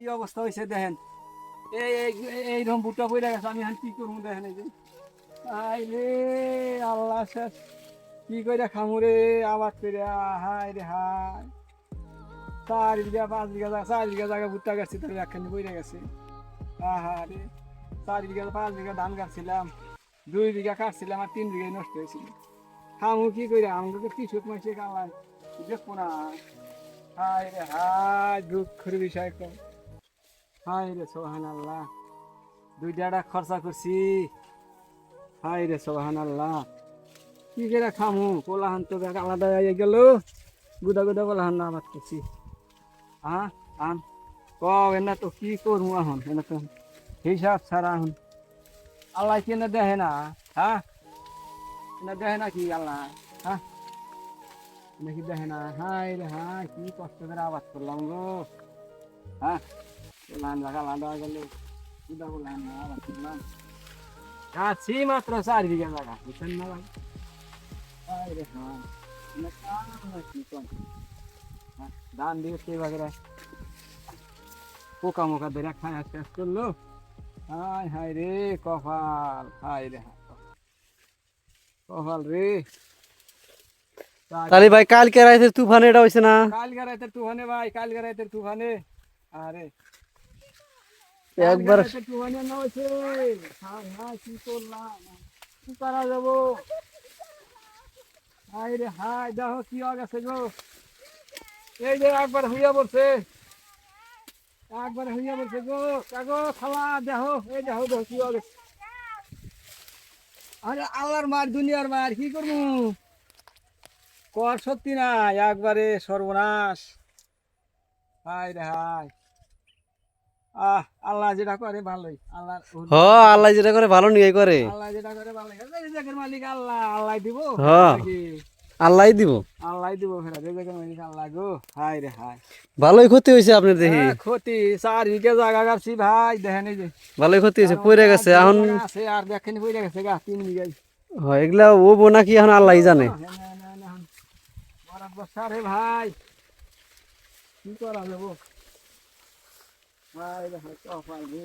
কি অবস্থা হয়েছে দেখেন। এইরকম বুটটা পড়ে গেছে, আমি কি করবো দেখেন। এই যে আই রে আল্লাহ শেষ, কি করে খামুরে আবাদ করে। হাই রে হাই, 4 বিঘা 5 বিঘা জায়গা, 4 বিঘা জায়গা ভুট্টা গাছছি, তাহলে একখানি পড়ে গেছে। আহা রে, 4 বিঘা 5 বিঘা ধান গাছছিলাম, 2 বিঘা কাটছিলাম, আর 3 বিঘাই নষ্ট হয়েছিল। খামু কি করে, আমাকে তো কৃষক মাসে কামাই দেখবো না। হাই রে হাই, দুঃখের বিষয় তো। হাই রে সোহান আল্লাহ, 2 টাকা খরচা করছি। হাই রে সোহান আল্লাহ, কি করে খামু, কোলাহান তো আলাদা হয়ে গেল। গুদা গুদা কোলাহান না আবাদ করছি। হ্যাঁ আন এনা তো কি করবো এখন, এনা তো হিসাব ছাড়া এখন। আল্লাহ কি না দেখে না? হ্যাঁ, এনা দেখে না কি আল্লাহ? হ্যাঁ, নাকি দেখে না? হাই রে হাই, কি কষ্ট করে আবাদ করলাম গো। হ্যাঁ, কোলাহান জায়গা আলাদা হয়ে গেল, গুদা কোলাহান না আবাদ করলাম। আছি মাত্র 4 বিঘা জায়গা, বুঝছেন না ভাই? হাই রে হাই, এনা কাম না কি কর। হ্যাঁ, ধান দিয়ে সেবা করে পোকা মোকা ধরে খায় শেষ করলো। হাই হাই রে কপাল, হাই রে হাই কপাল রে। তাহলে ভাই কালকে রাইতে তুফান এটা হইছে না? কালকে রাতের তুফানে ভাই, কালকে রাতের তুফানে। আরে কালকে একবার রাতের তুফানে না হয়েছে। হাই হাই, কি করলাম, কি করা যাবো। হাই রে হাই, দেখো কি হয়ে গেছে গো। এই যে একবার হইয়া পড়ছে, একবার হইয়া পড়ছে গো। কাগো খালা দেখো, এই দেখো দেখো কি হয়ে গেছে। আরে আল্লাহর মার, দুনিয়ার মার, কি করবো। কর সত্যি না, একবারে সর্বনাশ। হাই রে হাই, আল্লাহ যেটা করে ভালোই, আল্লাহ হ আল্লাহ যেটা করে ভালো নিয়ে করে। আল্লাহ যেটা করে ভালোই। রেজেকের মালিক আল্লাহ, আল্লাহ দিব হ নাকি? আল্লাহ দিব। আল্লাহ দিব ফেরা, রেজেকের মালিক আল্লাহ গো। হাই রে হাই, ভালোই ক্ষতি হয়েছে আপনার দেখি। ক্ষতি 4 বিঘা জায়গা গাছি ভাই, দেখেন এই যে। ভালোই ক্ষতি হয়েছে, তার মধ্যে পড়ে আর গেছে বিঘা এখন। জায়গা আছে, আর দেখেনি পড়ে গেছে গা 3 বিঘাই। হয় এগুলা ও বোনা কি এখন আল্লাহ জানে। মরার বর্ষা রে ভাই, কি করা যাবো। হাই রে হাই কপাল রে।